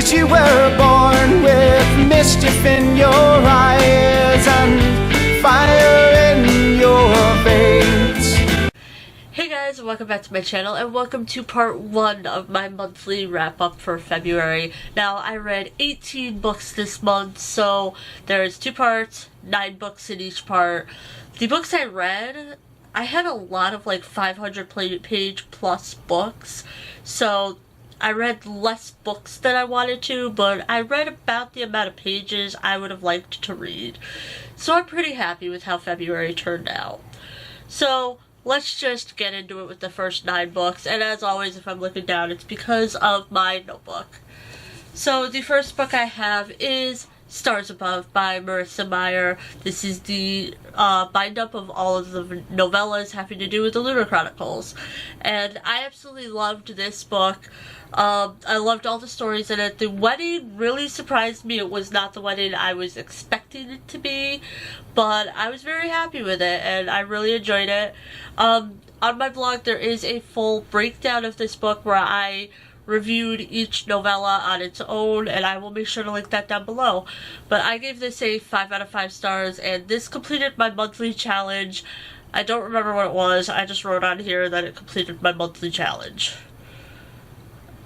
'cause you were born with mischief in your eyes and fire in your veins. Hey guys, welcome back to my channel and welcome to part 1 of my monthly wrap-up for February. Now, I read 18 books this month, so there's 2 parts, 9 books in each part. The books I read, I had a lot of like 500 page plus books, so I read less books than I wanted to, but I read about the amount of pages I would have liked to read. So I'm pretty happy with how February turned out. So let's just get into it with the first 9 books, and as always, if I'm looking down, it's because of my notebook. So the first book I have is Stars Above by Marissa Meyer. This is the bind-up of all of the novellas having to do with the Lunar Chronicles, and I absolutely loved this book. I loved all the stories in it. The wedding really surprised me. It was not the wedding I was expecting it to be, but I was very happy with it, and I really enjoyed it. On my blog, there is a full breakdown of this book where I reviewed each novella on its own, and I will make sure to link that down below. But I gave this a 5 out of 5 stars, and this completed my monthly challenge. I don't remember what it was. I just wrote on here that it completed my monthly challenge.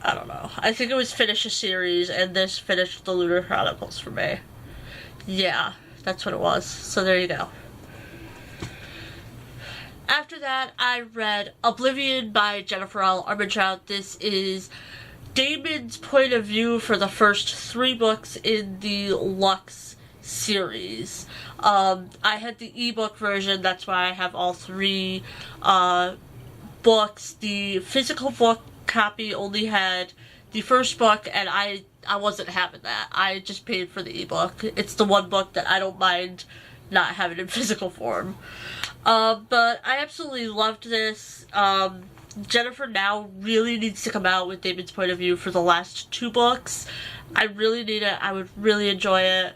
I don't know. I think it was finish a series, and this finished the Lunar Chronicles for me. Yeah, that's what it was. So there you go. After that, I read Oblivion by Jennifer L. Armentrout. This is Damon's point of view for the first 3 books in the Lux series. I had the ebook version, that's why I have all 3 books. The physical book copy only had the first book, and I wasn't having that. I just paid for the ebook. It's the one book that I don't mind not having in physical form. But I absolutely loved this. Jennifer now really needs to come out with Damon's point of view for the last 2 books. I really need it. I would really enjoy it.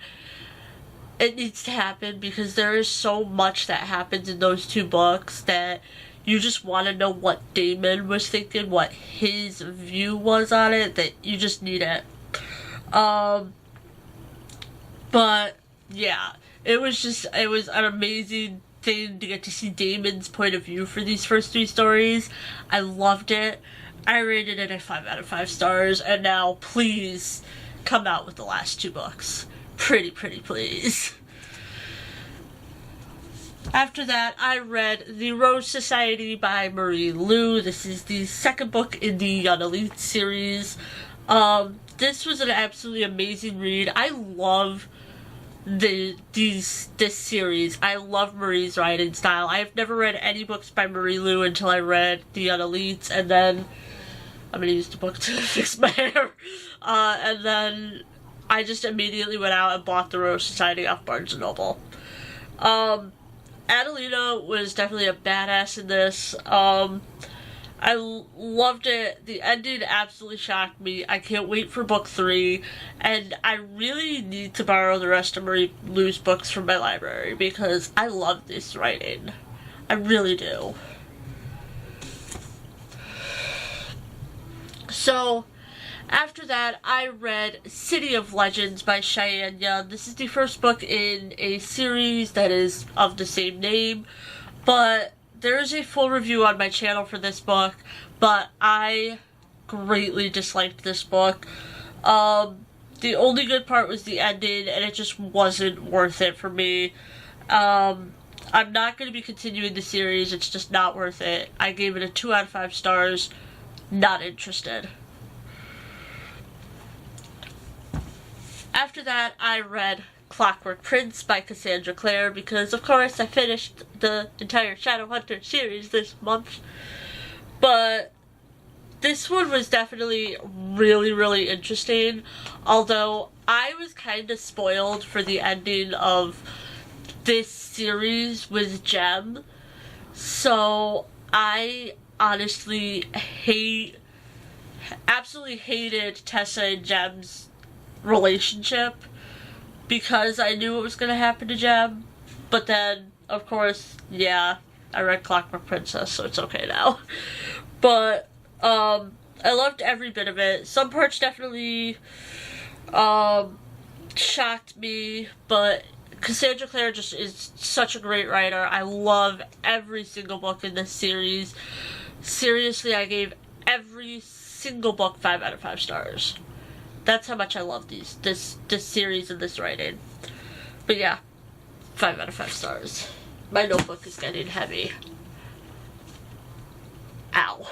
It needs to happen because there is so much that happens in those 2 books that you just want to know what Damon was thinking, what his view was on it, that you just need it. But yeah, it was an amazing thing to get to see Damon's point of view for these first 3 stories. I loved it. I rated it a 5 out of 5 stars, and now please come out with the last 2 books. Pretty please. After that, I read The Rose Society by Marie Lu. This is the 2nd book in the Young Elite series. This was an absolutely amazing read. I love this series. I love Marie's writing style. I have never read any books by Marie Lu until I read The Young Elites, and then I'm gonna use the book to fix my hair. And then I just immediately went out and bought The Rose Society off Barnes & Noble. Adelina was definitely a badass in this. I loved it. The ending absolutely shocked me. I can't wait for book 3, and I really need to borrow the rest of Marie Lu's books from my library because I love this writing. I really do. So, after that, I read City of Legends by Cheyenne Young. This is the first book in a series that is of the same name, but there is a full review on my channel for this book, but I greatly disliked this book. The only good part was the ending, and it just wasn't worth it for me. I'm not going to be continuing the series. It's just not worth it. I gave it a 2 out of 5 stars. Not interested. After that, I read Clockwork Prince by Cassandra Clare because, of course, I finished the entire Shadowhunter series this month. But this one was definitely really interesting, although I was kind of spoiled for the ending of this series with Jem. So I honestly absolutely hated Tessa and Jem's relationship because I knew what was going to happen to Jem. But then, of course, yeah, I read Clockwork Princess, so it's okay now. But I loved every bit of it. Some parts definitely shocked me, but Cassandra Clare just is such a great writer. I love every single book in this series. Seriously, I gave every single book 5 out of 5 stars. That's how much I love this series and this writing. But yeah, 5 out of 5 stars. My notebook is getting heavy. Ow.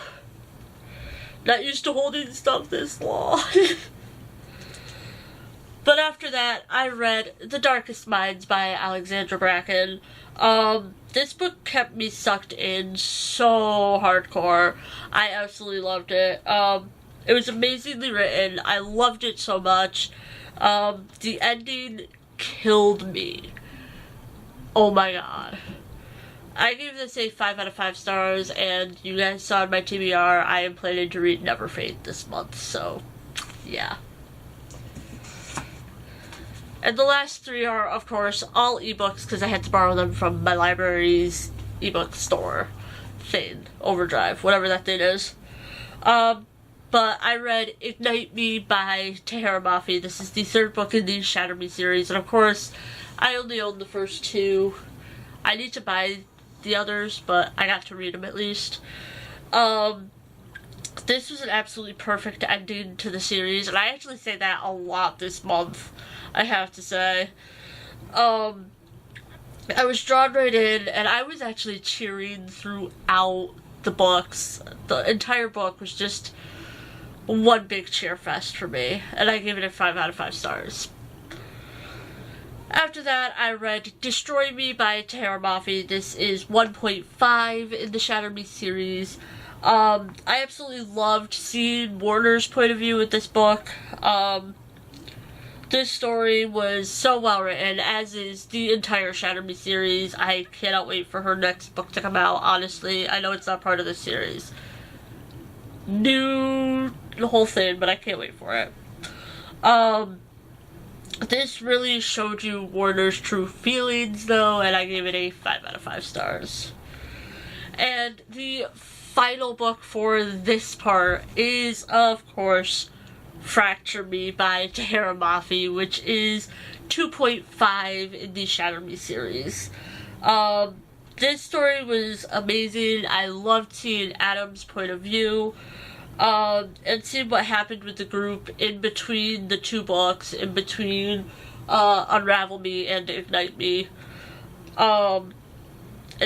Not used to holding stuff this long. But after that, I read TheDarkest Minds by Alexandra Bracken. This book kept me sucked in so hardcore. I absolutely loved it. It was amazingly written. I loved it so much. The ending killed me. Oh my god. I gave this a 5 out of 5 stars, and you guys saw in my TBR, I am planning to read Neverfade this month, so yeah. And the last 3 are, of course, all ebooks, because I had to borrow them from my library's ebook store thing, Overdrive, whatever that thing is. But I read Ignite Me by Tahara Mafi. This is the 3rd book in the Shatter Me series, and of course, I only own the first 2. I need to buy the others, but I got to read them at least. This was an absolutely perfect ending to the series, and I actually say that a lot this month, I have to say. I was drawn right in, and I was actually cheering throughout the books. The entire book was just one big cheer fest for me, and I gave it a 5 out of 5 stars. After that, I read Destroy Me by Tahara Mafi. This is 1.5 in the Shatter Me series. I absolutely loved seeing Warner's point of view with this book. This story was so well written, as is the entire Shatter Me series. I cannot wait for her next book to come out, honestly. I know it's not part of the series. New the whole thing, but I can't wait for it. This really showed you Warner's true feelings, though, and I gave it a 5 out of 5 stars. And the final book for this part is, of course, Fracture Me by Tahara Mafi, which is 2.5 in the Shatter Me series. This story was amazing. I loved seeing Adam's point of view. And seeing what happened with the group in between the 2 books, in between Unravel Me and Ignite Me, and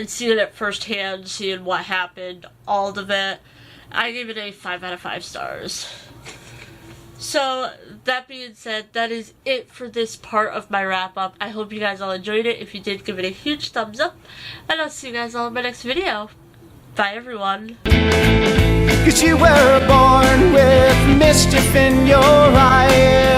seeing it firsthand, seeing what happened, all of it, I gave it a 5 out of 5 stars. So, that being said, that is it for this part of my wrap-up. I hope you guys all enjoyed it. If you did, give it a huge thumbs up, and I'll see you guys all in my next video. Bye, everyone. 'Cause you were born with mischief in your eyes.